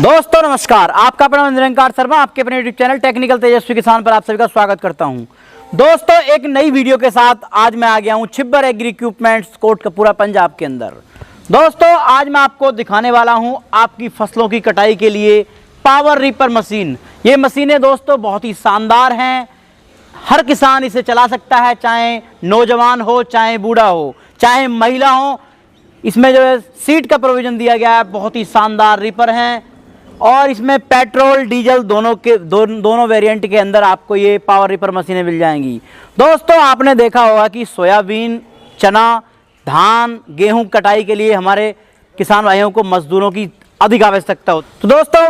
दोस्तों नमस्कार, आपका अपना निरंकार शर्मा आपके अपने यूट्यूब चैनल टेक्निकल तेजस्वी किसान पर आप सभी का स्वागत करता हूं। दोस्तों एक नई वीडियो के साथ आज मैं आ गया हूं छिब्बर एग्री इक्विपमेंट्स कोटकपुरा पंजाब के अंदर। दोस्तों आज मैं आपको दिखाने वाला हूं आपकी फसलों की कटाई के लिए पावर रीपर मशीन। ये मशीनें दोस्तों बहुत ही शानदार हैं, हर किसान इसे चला सकता है, चाहे नौजवान हो, चाहे बूढ़ा हो, चाहे महिला हो। इसमें जो है सीट का प्रोविज़न दिया गया है, बहुत ही शानदार रीपर हैं और इसमें पेट्रोल डीजल दोनों वेरिएंट के अंदर आपको ये पावर रीपर मशीनें मिल जाएंगी। दोस्तों आपने देखा होगा कि सोयाबीन, चना, धान, गेहूं कटाई के लिए हमारे किसान भाइयों को मजदूरों की अधिक आवश्यकता होती है। तो दोस्तों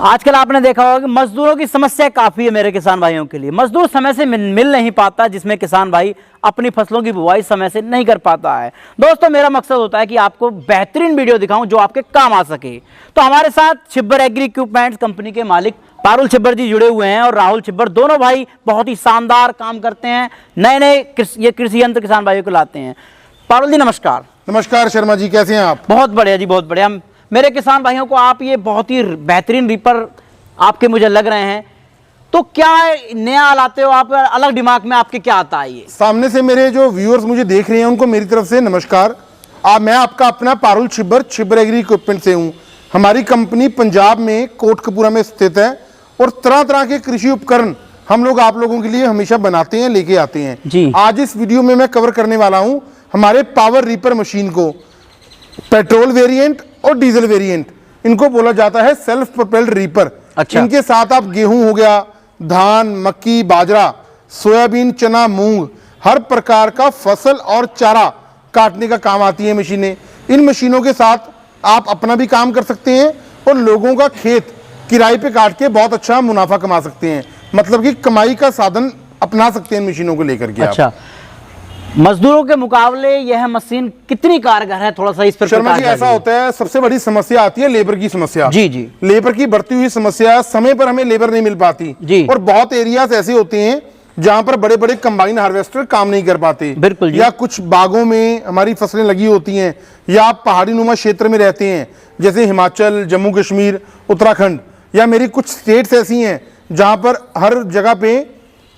आजकल आपने देखा होगा कि मजदूरों की समस्या काफ़ी है मेरे किसान भाइयों के लिए। मजदूर समय से मिल नहीं पाता, जिसमें किसान भाई अपनी फसलों की बुवाई समय से नहीं कर पाता है। दोस्तों मेरा मकसद होता है कि आपको बेहतरीन वीडियो दिखाऊं जो आपके काम आ सके। तो हमारे साथ छिब्बर एग्री इक्विपमेंट्स कंपनी के मालिक पारुल छिब्बर जी जुड़े हुए हैं और राहुल छिब्बर, दोनों भाई बहुत ही शानदार काम करते हैं, नए ये कृषि यंत्र किसान भाइयों को लाते हैं। पारुल जी नमस्कार। नमस्कार शर्मा जी, कैसे हैं आप? बहुत बढ़िया जी, बहुत बढ़िया। मेरे किसान भाइयों को आप ये बहुत ही बेहतरीन रीपर आपके मुझे लग रहे हैं, तो क्या नया लाते हो आप, अलग दिमाग में आपके क्या आता है? ये सामने से मेरे जो व्यूअर्स मुझे देख रहे हैं उनको मेरी तरफ से नमस्कार। मैं आपका अपना पारुल छिब्बर एग्री इक्विपमेंट से हूँ। हमारी कंपनी पंजाब में कोटकपुरा में स्थित है और तरह तरह के कृषि उपकरण हम लोग आप लोगों के लिए हमेशा बनाते हैं, लेके आते हैं जी। आज इस वीडियो में मैं कवर करने वाला हूँ हमारे पावर रीपर मशीन को। पेट्रोल वेरिएंट और डीजल वेरिएंट, इनको बोला जाता है सेल्फ प्रोपेल्ड रीपर। अच्छा। इनके साथ आप गेहूं हो गया, धान, मक्की, बाजरा, सोयाबीन, चना, मूंग, हर प्रकार का फसल और चारा काटने का काम आती है मशीनें। इन मशीनों के साथ आप अपना भी काम कर सकते हैं और लोगों का खेत किराए पे काट के बहुत अच्छा मुनाफा कमा सकते हैं। मतलब कि कमाई का साधन अपना सकते हैं इन मशीनों को लेकर के। अच्छा, मजदूरों के मुकाबले यह मशीन कितनी कारगर है, थोड़ा सा इस पर शर्मा जी ऐसा होता है, सबसे बड़ी समस्या आती है लेबर की समस्या। जी जी, लेबर की बढ़ती हुई समस्या, समय पर हमें लेबर नहीं मिल पाती जी। और बहुत एरियाज ऐसे होते हैं जहां पर बड़े बड़े कंबाइन हार्वेस्टर काम नहीं कर पाते। बिल्कुल जी। या कुछ बागों में हमारी फसलें लगी होती हैं, या आप पहाड़ी नुमा क्षेत्र में रहते हैं जैसे हिमाचल, जम्मू कश्मीर, उत्तराखंड, या मेरी कुछ स्टेट्स ऐसी हैं जहां पर हर जगह पे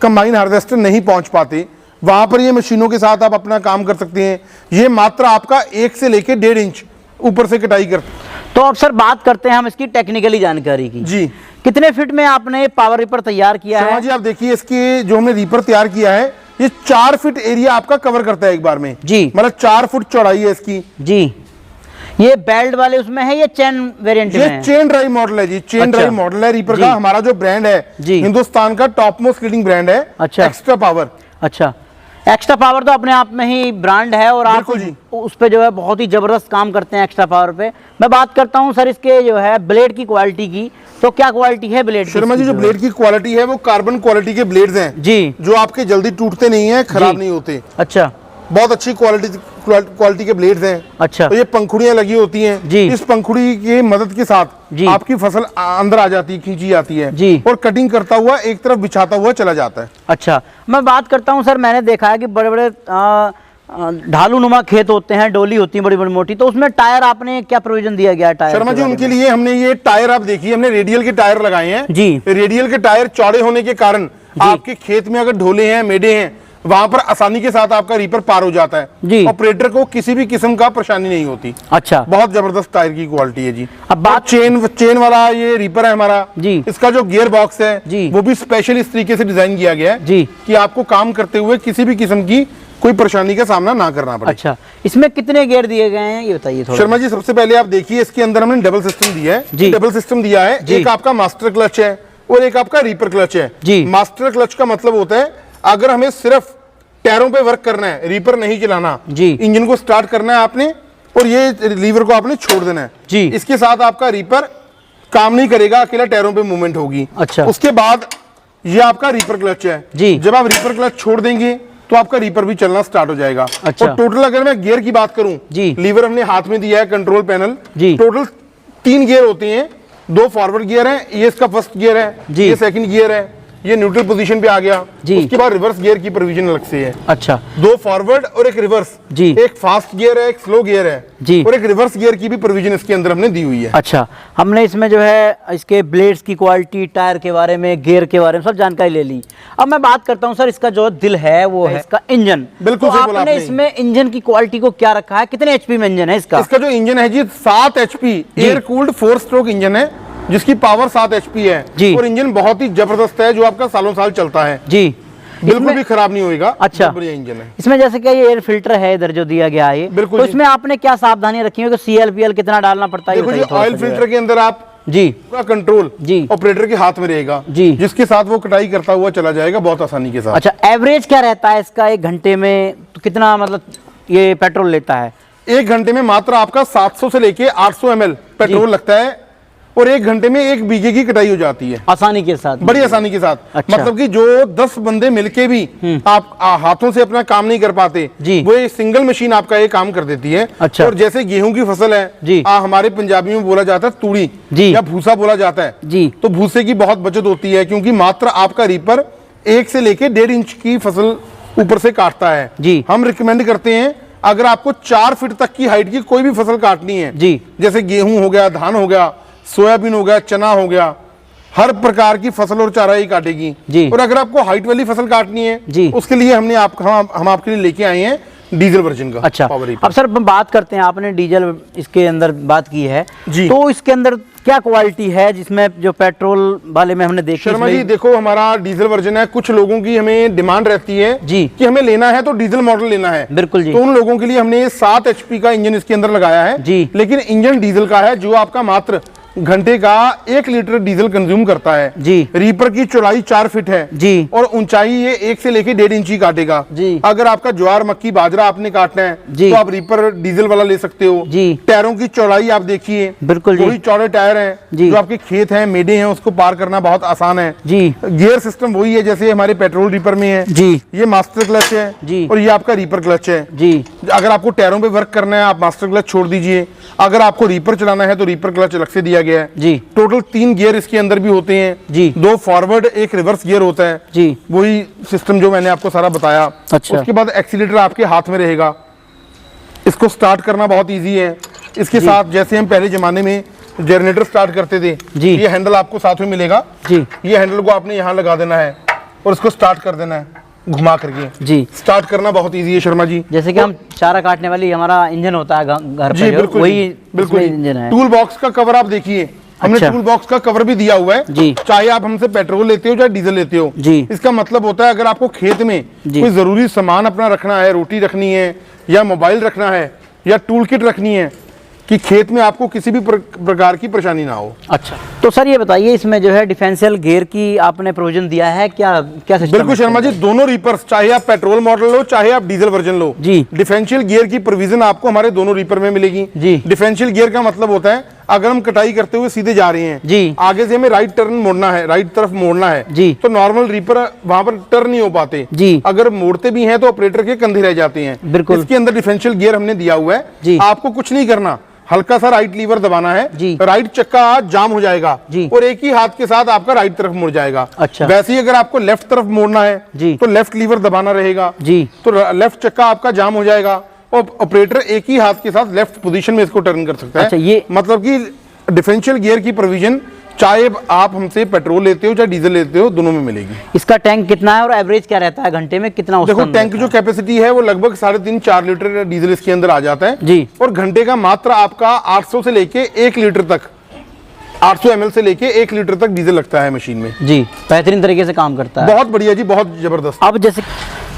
कंबाइन हार्वेस्टर नहीं पहुंच पाते। वहां पर ये मशीनों के साथ आप अपना काम कर सकते हैं। ये मात्र आपका 1 से लेकर 1.5 इंच ऊपर से कटाई करते हैं। तो अब सर बात करते हैं हम इसकी टेक्निकली जानकारी की। जी। कितने फीट में आपने पावर रीपर तैयार किया है? जी आप देखिए, इसके जो हमने रीपर तैयार किया है ये 4 फीट एरिया आपका कवर करता है एक बार में। जी। मतलब 4 फुट चौड़ाई है इसकी। जी। ये बेल्ट वाले उसमें है या चेन वेरिएंट में है? ये चेन ड्राइव मॉडल है जी, चेन ड्राइव मॉडल है रीपर का। हमारा जो ब्रांड है जी, हिंदुस्तान का टॉप मोस्ट लीडिंग ब्रांड है। अच्छा। Extra power. अच्छा, एक्स्ट्रा पावर तो अपने आप में ही ब्रांड है और आप उस पे जो है बहुत ही जबरदस्त काम करते हैं एक्स्ट्रा पावर पे। मैं बात करता हूं सर इसके जो है ब्लेड की क्वालिटी की, तो क्या क्वालिटी है ब्लेड की? शर्मा जी जो ब्लेड की क्वालिटी है वो कार्बन क्वालिटी के ब्लेड्स हैं जी, जो आपके जल्दी टूटते नहीं है, खराब नहीं होते। अच्छा, बहुत अच्छी क्वालिटी के ब्लेड्स हैं। अच्छा। तो ये पंखुड़ियां लगी होती हैं जी। इस पंखुड़ी की मदद के साथ आपकी फसल अंदर आ जाती है, खींची जाती है जी, और कटिंग करता हुआ एक तरफ बिछाता हुआ चला जाता है। अच्छा, मैं बात करता हूं सर, मैंने देखा है कि बड़े बड़े ढालू नुमा खेत होते हैं, डोली होती है बड़ी बड़ी मोटी, तो उसमें टायर आपने क्या प्रोविजन दिया गया है टायर? शर्मा जी उनके लिए हमने ये टायर, आप देखिए हमने रेडियल के टायर लगाए हैं जी। रेडियल के टायर चौड़े होने के कारण आपके खेत में अगर ढोले हैं, मेढे हैं, वहां पर आसानी के साथ आपका रीपर पार हो जाता है जी। ऑपरेटर को किसी भी किस्म का परेशानी नहीं होती। अच्छा, बहुत जबरदस्त टायर की क्वालिटी है जी। अब बात चेन वाला ये रीपर है हमारा जी। इसका जो गियर बॉक्स है जी, वो भी स्पेशल इस तरीके से डिजाइन किया गया है जी कि आपको काम करते हुए किसी भी किस्म की कोई परेशानी का सामना ना करना पड़े। अच्छा, इसमें कितने गियर दिए गए हैं ये बताइए थोड़ा। शर्मा जी सबसे पहले आप देखिए इसके अंदर हमने डबल सिस्टम दिया है। डबल सिस्टम दिया है, एक आपका मास्टर क्लच है और एक आपका रीपर क्लच है जी। मास्टर क्लच का मतलब होता है अगर हमें सिर्फ टायरों पे वर्क करना है, रीपर नहीं चलाना जी, इंजन को स्टार्ट करना है आपने और ये लीवर को आपने छोड़ देना है जी। इसके साथ आपका रीपर काम नहीं करेगा, अकेला टायरों पे मूवमेंट होगी। अच्छा। उसके बाद ये आपका रीपर क्लच है जी। जब आप रीपर क्लच छोड़ देंगे तो आपका रीपर भी चलना स्टार्ट हो जाएगा। अच्छा। और टोटल अगर मैं गियर की बात करूं जी, लीवर हमने हाथ में दिया है, कंट्रोल पैनल जी। टोटल 3 गियर होते हैं, 2 फॉरवर्ड गियर है, ये इसका फर्स्ट गियर है जी, ये सेकंड गियर है, ये न्यूट्रल पोजीशन पे आ गया जी। उसके बाद रिवर्स गियर की प्रोविजन अलग से है। अच्छा, 2 फॉरवर्ड और एक रिवर्स जी। एक फास्ट गियर है, एक स्लो गियर है जी। और एक रिवर्स गियर की भी प्रोविजन इसके अंदर हमने दी हुई है। अच्छा, हमने इसमें जो है इसके ब्लेड्स की क्वालिटी, टायर के बारे में, गियर के बारे में सब जानकारी ले ली। अब मैं बात करता हूँ सर, इसका जो दिल है वो है इसका इंजन। बिल्कुल तो सही बोला आपने आपने। इसमें इंजन की क्वालिटी को क्या रखा है, कितने एचपी में इंजन है इसका? इसका जो इंजन है जी 7 HP air cooled 4 stroke engine है जिसकी पावर 7 HP है जी। और इंजन बहुत ही जबरदस्त है जो आपका सालों साल चलता है, जी, बिल्कुल भी खराब नहीं होएगा। अच्छा, बहुत बढ़िया इंजन है। इसमें जैसे कि ये एयर फिल्टर है इधर जो दिया गया है, बिल्कुल तो जी। इसमें आपने क्या सावधानियां रखी है कि CLPL कितना डालना पड़ता है? देखो जी, ऑयल फिल्टर के अंदर आप जी पूरा कंट्रोल जी ऑपरेटर के हाथ में रहेगा जी, जिसके साथ वो कटाई करता हुआ चला जाएगा बहुत आसानी के साथ। अच्छा, एवरेज क्या रहता है इसका एक घंटे में, तो कितना मतलब ये पेट्रोल लेता है? 1 घंटे में मात्र आपका 700 से लेके 800 ml पेट्रोल लगता है और 1 घंटे में 1 बीघे की कटाई हो जाती है आसानी के साथ, बड़ी आसानी के साथ। अच्छा। मतलब कि जो 10 बंदे मिलके भी आप हाथों से अपना काम नहीं कर पाते जी। वो एक सिंगल मशीन आपका ये काम कर देती है। अच्छा। और जैसे गेहूं की फसल है जी। हमारे पंजाबी में बोला जाता है तूड़ी जी। या भूसा बोला जाता है जी। तो भूसे की बहुत बचत होती है क्योंकि मात्र आपका रीपर 1 से लेके 1.5 इंच की फसल ऊपर से काटता है जी। हम रिकमेंड करते हैं अगर आपको 4 फीट तक की हाइट की कोई भी फसल काटनी है जी, जैसे गेहूं हो गया, धान हो गया, सोयाबीन हो गया, चना हो गया, हर प्रकार की फसल और चारा ही काटेगी जी। और अगर आपको हाइट वाली फसल काटनी है जी। उसके लिए हम आपके लिए लेके आए हैं डीजल वर्जन का। अच्छा, पावर अब सर बात करते हैं, आपने डीजल इसके अंदर बात की है जी। तो इसके अंदर क्या क्वालिटी है जिसमें जो पेट्रोल वाले में हमने देखी? शर्मा जी देखो, हमारा डीजल वर्जन है, कुछ लोगों की हमें डिमांड रहती है जी कि हमें लेना है तो डीजल मॉडल लेना है। बिल्कुल जी। तो उन लोगों के लिए हमने 7 HP का इंजन इसके अंदर लगाया है जी। लेकिन इंजन डीजल का है जो आपका मात्र घंटे का 1 लीटर डीजल कंज्यूम करता है जी। रीपर की चौड़ाई 4 फीट है जी और ऊंचाई ये 1 से लेके 1.5 इंच ही काटेगा जी। अगर आपका ज्वार, मक्की, बाजरा आपने काटना है जी। तो आप रीपर डीजल वाला ले सकते हो जी। टायरों की चौड़ाई आप देखिए, बिल्कुल जी। वही चौड़े टायर हैं जी। जो आपके खेत हैं, मेडे हैं, उसको पार करना बहुत आसान है जी गियर सिस्टम वही है जैसे हमारे पेट्रोल रीपर में है जी ये मास्टर क्लच है जी। और ये आपका रीपर क्लच है जी अगर आपको टायरों पे वर्क करना है आप मास्टर क्लच छोड़ दीजिए, अगर आपको रीपर चलाना है तो रीपर क्लच अलग से दिया गया है जी टोटल 3 गियर इसके अंदर भी होते हैं जी। 2 फॉरवर्ड 1 रिवर्स गियर होता है जी वही सिस्टम जो मैंने आपको सारा बताया। अच्छा। उसके बाद एक्सीलेटर आपके हाथ में रहेगा, इसको स्टार्ट करना बहुत इजी है। इसके साथ जैसे हम पहले जमाने में जनरेटर स्टार्ट करते थे जी। ये हैंडल आपको साथ में मिलेगा जी ये हैंडल को आपने यहाँ लगा देना है और इसको स्टार्ट कर देना है घुमा करके। जी, स्टार्ट करना बहुत इजी है शर्मा जी। जैसे कि हम चारा काटने वाली हमारा इंजन होता है घर जी पे जो, बिल्कुल वही बिल्कुल इंजन है। टूल बॉक्स का कवर आप देखिए, हमने अच्छा। टूल बॉक्स का कवर भी दिया हुआ है जी। चाहे आप हमसे पेट्रोल लेते हो चाहे डीजल लेते हो। जी। इसका मतलब होता है अगर आपको खेत में जी। कोई जरूरी सामान अपना रखना है, रोटी रखनी है या मोबाइल रखना है या टूल किट रखनी है कि खेत में आपको किसी भी प्रकार की परेशानी ना हो। अच्छा, तो सर ये बताइए इसमें जो है डिफरेंशियल गियर की आपने प्रोविजन दिया है, क्या क्या सिस्टम बिल्कुल है? शर्मा जी, दोनों रीपर्स चाहे आप पेट्रोल मॉडल लो चाहे आप डीजल वर्जन लो जी। डिफरेंशियल गियर की प्रोविजन आपको हमारे दोनों रीपर में मिलेगी जी। डिफरेंशियल गियर का मतलब होता है अगर हम कटाई करते हुए सीधे जा रहे हैं जी। आगे से हमें राइट टर्न मोड़ना है, राइट तरफ मोड़ना है जी। तो नॉर्मल रीपर वहां पर टर्न नहीं हो पाते जी। अगर मोड़ते भी हैं तो ऑपरेटर के कंधे रह जाते हैं। बिल्कुल। इसके अंदर डिफरेंशियल गियर हमने दिया हुआ जी। है, आपको कुछ नहीं करना, हल्का सा राइट लीवर दबाना है जी। राइट चक्का जाम हो जाएगा जी। और एक ही हाथ के साथ आपका राइट तरफ मुड़ जाएगा। अच्छा। वैसे ही अगर आपको लेफ्ट तरफ मोड़ना है जी। तो लेफ्ट लीवर दबाना रहेगा जी। तो लेफ्ट चक्का आपका जाम हो जाएगा और ऑपरेटर एक ही हाथ के साथ लेफ्ट पोजीशन में इसको टर्न कर सकता है। अच्छा, ये मतलब कि डिफरेंशियल गियर की प्रोविजन चाहे आप हमसे पेट्रोल लेते हो चाहे डीजल लेते हो दोनों में मिलेगी। इसका टैंक कितना है और एवरेज क्या रहता है घंटे में कितना उसका देखो अंदर टैंक जो कैपेसिटी है वो लगभग 3.5-4 लीटर डीजल इसके अंदर आ जाता है जी। और घंटे का मात्र आपका 800 से लेके 1 लीटर तक 800 ml से लेके 1 लीटर तक डीजल लगता है मशीन में। जी, बेहतरीन तरीके से काम करता है। बहुत बढ़िया जी, बहुत जबरदस्त। अब जैसे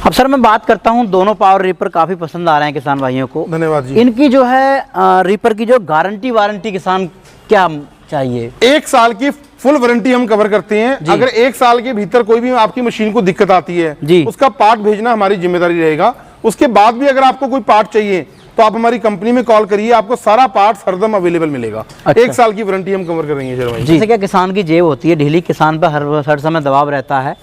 अब सर मैं बात करता हूँ, दोनों पावर रीपर काफी पसंद आ रहे हैं किसान भाइयों को। धन्यवाद जी। इनकी जो है रीपर की जो गारंटी वारंटी किसान क्या चाहिए? 1 साल की फुल वारंटी हम कवर करते हैं। अगर 1 साल के भीतर कोई भी आपकी मशीन को दिक्कत आती है जी। उसका पार्ट भेजना हमारी जिम्मेदारी रहेगा। उसके बाद भी अगर आपको कोई पार्ट चाहिए तो आप हमारी कंपनी में कॉल करिए, आपको सारा पार्ट हरदम अवेलेबल मिलेगा। अच्छा। 1 साल की वारंटी हम कवर करेंगे शर्मा जी। जैसे क्या किसान की जेब होती है ढीली, किसान पर हर समय दबाव रहता है,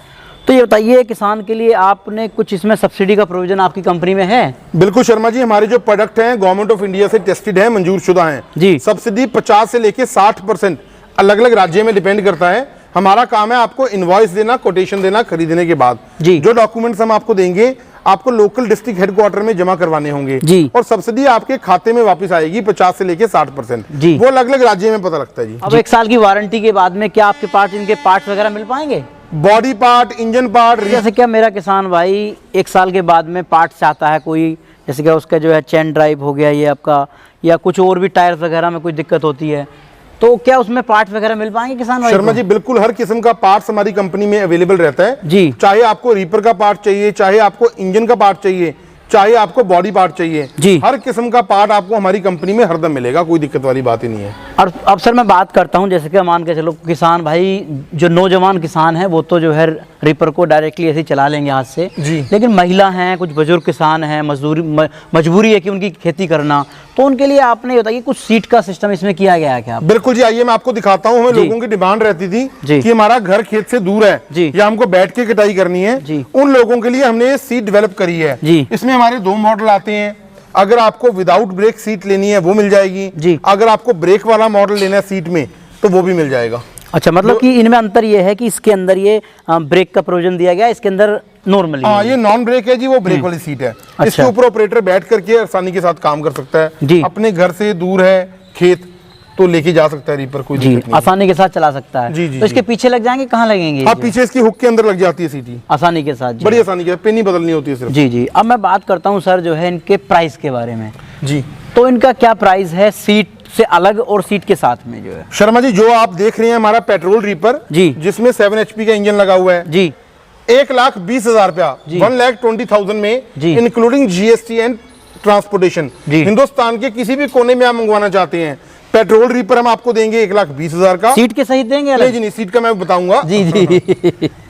तो ये बताइए किसान के लिए आपने कुछ इसमें सब्सिडी का प्रोविजन आपकी कंपनी में है? बिल्कुल शर्मा जी, हमारे जो प्रोडक्ट हैं गवर्नमेंट ऑफ इंडिया से टेस्टेड है, मंजूर शुदा हैं जी। सब्सिडी 50 से लेके 60% अलग अलग राज्य में डिपेंड करता है। हमारा काम है आपको इनवॉइस देना, कोटेशन देना खरीदने के बाद। जी। जो डॉक्यूमेंट्स हम आपको देंगे आपको लोकल डिस्ट्रिक्ट हेडक्वार्टर में जमा करवाने होंगे जी। और सब्सिडी आपके खाते में वापस आएगी 50 से लेके 60%। जी। वो अलग अलग राज्य में पता लगता है जी। अब 1 साल की वारंटी के बाद में क्या आपके पास इनके पार्ट्स वगैरह मिल पाएंगे? बॉडी पार्ट, इंजन पार्ट, जैसे क्या मेरा किसान भाई 1 साल के बाद में पार्ट्स चाहता है कोई, जैसे कि उसका जो है चेन ड्राइव हो गया ये आपका, या कुछ और भी टायर्स वगैरह में कुछ दिक्कत होती है, तो क्या उसमें पार्ट्स वगैरह मिल पाएंगे किसान भाई? शर्मा जी बिल्कुल हर किस्म का पार्ट्स हमारी कंपनी में अवेलेबल रहता है जी। चाहे आपको रीपर का पार्ट चाहिए, चाहे आपको इंजन का पार्ट चाहिए, चाहे आपको बॉडी पार्ट चाहिए जी। हर किस्म का पार्ट आपको हमारी कंपनी में हरदम मिलेगा, कोई दिक्कत वाली बात ही नहीं है। और अब सर मैं बात करता हूं, जैसे कि मान के चलो किसान भाई जो नौजवान किसान हैं वो तो जो है रीपर को डायरेक्टली ऐसे ही चला लेंगे हाथ से जी। लेकिन महिला हैं, कुछ बुजुर्ग किसान हैं, मजबूरी है कि उनकी खेती करना, तो उनके लिए आपने बताइए कुछ सीट का सिस्टम इसमें किया गया है क्या? बिल्कुल जी, आइए मैं आपको दिखाता हूँ। हमें लोगों की डिमांड रहती थी कि हमारा घर खेत से दूर है जी। या हमको बैठ के कटाई करनी है जी। उन लोगों के लिए हमने सीट डेवलप करी है जी। इसमें हमारे 2 मॉडल आते हैं। अगर आपको विदाउट ब्रेक सीट लेनी है वो मिल जाएगी जी। अगर आपको ब्रेक वाला मॉडल लेना है सीट में तो वो भी मिल जाएगा। अच्छा, मतलब कि इनमें अंतर ये है कि इसके अंदर ये ब्रेक का प्रोविजन दिया गया है, इसके अंदर नॉर्मली हाँ ये नॉन ब्रेक है जी, वो ब्रेक वाली सीट है। अच्छा। इसके ऊपर ऑपरेटर बैठ करके आसानी के साथ काम कर सकता है जी। अपने घर से दूर है खेत तो लेके जा सकता है रीपर, कोई जी, दिक्कत नहीं। आसानी के साथ चला सकता है। जी, जी, तो इसके जी। पीछे लग जाएंगे, कहाँ लगेंगे? हाँ पीछे इसकी हुक के अंदर लग जाती है सीटी आसानी के साथ जी। बड़ी आसानी के साथ, पिन ही बदलनी होती है सिर्फ। जी जी। अब मैं बात करता हूँ सर जो है इनके प्राइस के बारे में। जी। तो इनका क्या प्राइस है सीट से अलग और सीट के साथ में जो है? शर्मा जी जो आप देख रहे हैं हमारा पेट्रोल रीपर जी, जिसमें 7 HP का इंजन लगा हुआ है जी, 1,20,000 रुपया, 1,20,000 में जी। Including GST and transportation. जी। हिंदुस्तान के किसी भी कोने में आप मंगवाना चाहते हैं पेट्रोल रीपर हम आपको देंगे 1,20,000 का। सीट के सहित देंगे अलग? नहीं जी नहीं, सीट का मैं बताऊंगा। जी जी।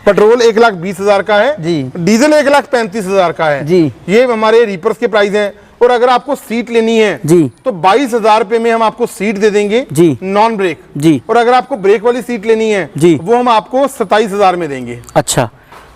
पेट्रोल 1,20,000 का है जी। डीजल 1,35,000 का है जी। ये हमारे रीपर्स के प्राइस हैं। और अगर आपको सीट लेनी है जी तो 22,000 रुपए में हम आपको सीट दे देंगे जी, नॉन ब्रेक जी। और अगर आपको ब्रेक वाली सीट लेनी है जी, वो हम आपको 27,000 में देंगे। अच्छा,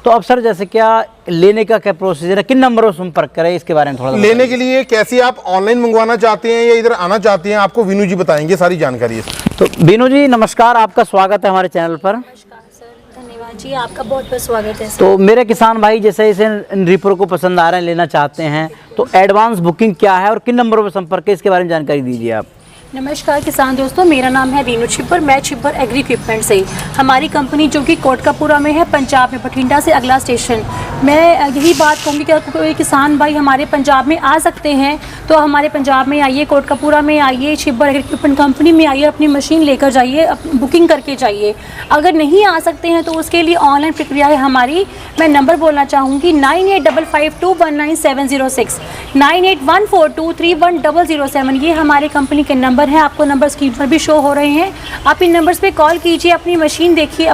तो अब सर जैसे क्या लेने का क्या प्रोसीजर है, किन नंबरों से संपर्क करें, इसके बारे में थोड़ा लेने के लिए कैसे आप ऑनलाइन मंगवाना चाहते हैं या इधर आना चाहते हैं आपको विनू जी बताएंगे सारी जानकारी। तो विनू जी नमस्कार, आपका स्वागत है हमारे चैनल पर। नमस्कार सर, धन्यवाद जी, आपका बहुत बहुत स्वागत है सर। तो मेरे किसान भाई जैसे इसे इन रीपर को पसंद आ रहे हैं, लेना चाहते हैं, तो एडवांस बुकिंग क्या है और किन नंबरों पर संपर्क है, इसके बारे में जानकारी दीजिए आप। नमस्कार किसान दोस्तों, मेरा नाम है वीनू छिब्बर, मैं छिब्बर एग्री इक्विपमेंट से। हमारी कंपनी जो कि कोटकपुरा में है, पंजाब में, बठिंडा से अगला स्टेशन। मैं यही बात कहूँगी कि अगर कोई किसान भाई हमारे पंजाब में आ सकते हैं तो हमारे पंजाब में आइए, कोटकपुरा में आइए, छिब्बर एग्री इक्विपमेंट कंपनी में आइए, अपनी मशीन लेकर जाइए, बुकिंग करके जाइए। अगर नहीं आ सकते हैं तो उसके लिए ऑनलाइन प्रक्रिया है हमारी। मैं नंबर बोलना चाहूँगी 9855219706, 9814231007। ये हमारे कंपनी के नंबर है, आपको नंबर स्क्रीन पर भी शो हो रहे हैं। आप इन नंबर्स पे कॉल कीजिए, अपनी मशीन देखिए,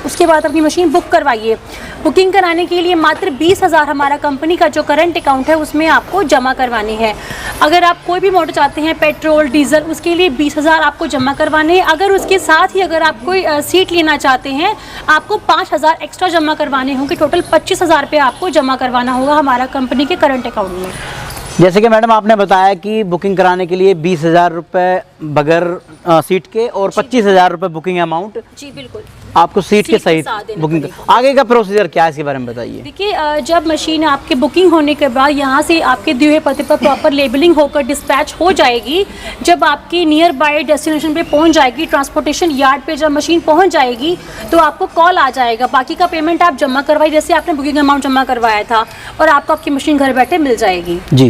उसके बाद अपनी मशीन बुक करवाइए। बुकिंग कराने के लिए मात्र 20,000 हमारा कंपनी का जो करंट अकाउंट है उसमें आपको जमा करवाने हैं। अगर आप कोई भी मोटर चाहते हैं पेट्रोल डीजल, उसके लिए 20,000 आपको जमा करवाने हैं। अगर उसके साथ ही अगर आप कोई सीट लेना चाहते हैं आपको 5,000 एक्स्ट्रा जमा करवाने होंगे। टोटल 25,000 रुपये आपको जमा करवाना होगा हमारा कंपनी के करंट अकाउंट में। जैसे कि मैडम आपने बताया कि बुकिंग कराने के लिए 20,000 रुपये बगैर सीट के और 25,000 रुपये बुकिंग अमाउंट जी बिल्कुल, आपको सीट के सहित साथ देना बुकिंग। पड़ेगा। आगे का प्रोसीजर क्या है इसके बारे में बताइए। देखिए, जब मशीन आपके बुकिंग होने के बाद यहाँ से आपके दिए हुए पते पर प्रॉपर लेबलिंग होकर डिस्पैच हो जाएगी। जब आपकी नियर बाय डेस्टिनेशन पे पहुँच जाएगी, ट्रांसपोर्टेशन यार्ड पे जब मशीन पहुँच जाएगी तो आपको कॉल आ जाएगा। बाकी का पेमेंट आप जमा करवाइए जैसे आपने बुकिंग अमाउंट जमा करवाया था, और आपको आपकी मशीन घर बैठे मिल जाएगी। जी,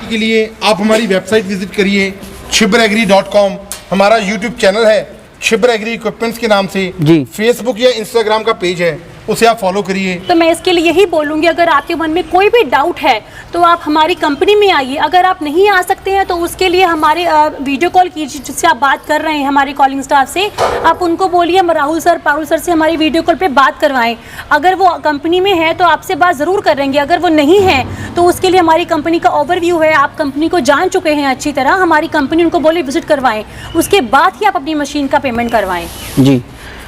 के लिए आप हमारी वेबसाइट विजिट करिए chibberagri.com। हमारा यूट्यूब चैनल है छिब्बर एग्री इक्विपमेंट्स के नाम से जी। फेसबुक या इंस्टाग्राम का पेज है, उसे आप फॉलो करिए। तो मैं इसके लिए यही बोलूँगी, अगर आपके मन में कोई भी डाउट है तो आप हमारी कंपनी में आइए। अगर आप नहीं आ सकते हैं तो उसके लिए हमारे वीडियो कॉल कीजिए, जिससे आप बात कर रहे हैं हमारे कॉलिंग स्टाफ से, आप उनको बोलिए हम राहुल सर, पारुल सर से हमारी वीडियो कॉल पे बात करवाएं। अगर वो कंपनी में है तो आपसे बात ज़रूर करेंगे, अगर वो नहीं है तो उसके लिए हमारी कंपनी का ओवरव्यू है, आप कंपनी को जान चुके हैं अच्छी तरह, हमारी कंपनी उनको बोले विजिट करवाएं, उसके बाद ही आप अपनी मशीन का पेमेंट करवाएं। जी।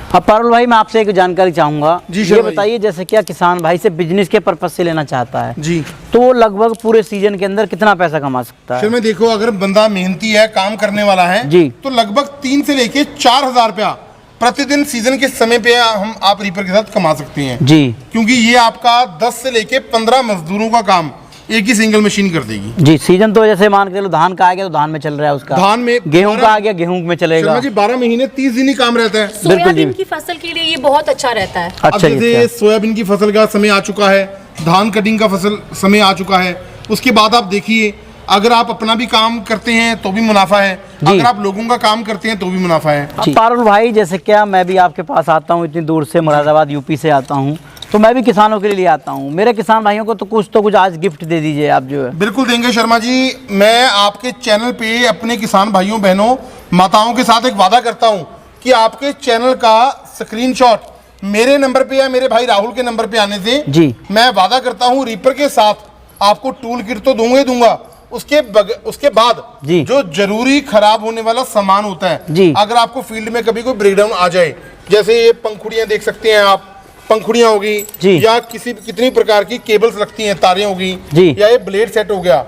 अब पारुल भाई मैं आपसे एक जानकारी चाहूँगा, जी ये शर्मा बताइए जैसे क्या किसान भाई से बिजनेस के पर्पज से लेना चाहता है जी, तो वो लगभग पूरे सीजन के अंदर कितना पैसा कमा सकता है? फिर में देखो, अगर बंदा मेहनती है, काम करने वाला है जी, तो लगभग 3 से लेके 4,000 रुपया प्रतिदिन सीजन के समय पे हम आप रीपर के साथ कमा सकते हैं जी, क्योंकि ये आपका 10 से लेके 15 मजदूरों का काम एक ही सिंगल मशीन कर देगी जी। सीजन तो जैसे मान के चलो धान का आ गया तो धान में चल रहा है उसका, धान में गेहूं का आ गया गेहूं में चलेगा शर्मा जी। 12 महीने 30 दिन ही काम रहता है। सोयाबीन की फसल के लिए ये बहुत अच्छा रहता है। अब जैसे सोयाबीन की फसल का समय आ चुका है, धान कटिंग का फसल समय आ चुका है, उसके बाद आप देखिए अगर आप अपना भी काम करते हैं तो भी मुनाफा है, अगर आप लोगों का काम करते हैं तो भी मुनाफा है। पारुल भाई जैसे क्या मैं भी आपके पास आता हूँ, इतनी दूर से मुरादाबाद यूपी से आता हूँ, तो मैं भी किसानों के लिए आता हूँ। मेरे किसान भाइयों को तो कुछ आज गिफ्ट दे दीजिए आप जो है। बिल्कुल देंगे शर्मा जी। मैं आपके चैनल पे अपने किसान भाइयों बहनों माताओं के साथ एक वादा करता हूँ कि आपके चैनल का स्क्रीनशॉट मेरे नंबर पे या मेरे भाई राहुल के नंबर पे आने से जी, मैं वादा करता हूँ रीपर के साथ आपको टूल किट तो दूंगा, उसके बाद जी, जो जरूरी खराब होने वाला सामान होता है जी, अगर आपको फील्ड में कभी कोई ब्रेकडाउन आ जाए, जैसे ये पंखुड़ियां देख सकते हैं आप, पंखुड़ियां होगी या कितनी प्रकार की केबल्स लगती हैं, तारें होगी या ये ब्लेड सेट हो गया,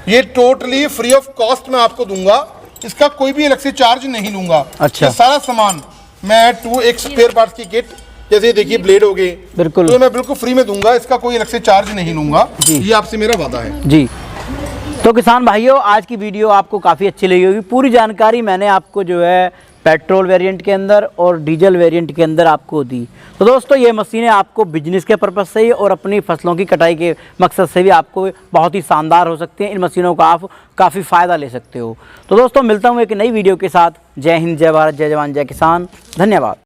ये टोटली फ्री ऑफ कॉस्ट मैं आपको दूंगा। इसका कोई भी अलग से चार्ज नहीं लूंगा। अच्छा। ये सारा सामान मैं एक स्पेयर पार्ट्स की किट, जैसे देखिए ब्लेड हो गए, बिल्कुल तो मैं बिल्कुल फ्री में दूंगा, इसका कोई अलग से चार्ज नहीं लूंगा। ये आपसे मेरा वादा है जी। तो किसान भाइयों आज की वीडियो आपको काफ़ी अच्छी लगी होगी। पूरी जानकारी मैंने आपको जो है पेट्रोल वेरिएंट के अंदर और डीजल वेरिएंट के अंदर आपको दी। तो दोस्तों ये मशीनें आपको बिजनेस के पर्पज़ से ही और अपनी फसलों की कटाई के मकसद से भी आपको बहुत ही शानदार हो सकती हैं। इन मशीनों का आप काफ़ी फ़ायदा ले सकते हो। तो दोस्तों मिलता हूँ एक नई वीडियो के साथ। जय हिंद, जय भारत, जय जवान, जय किसान। धन्यवाद।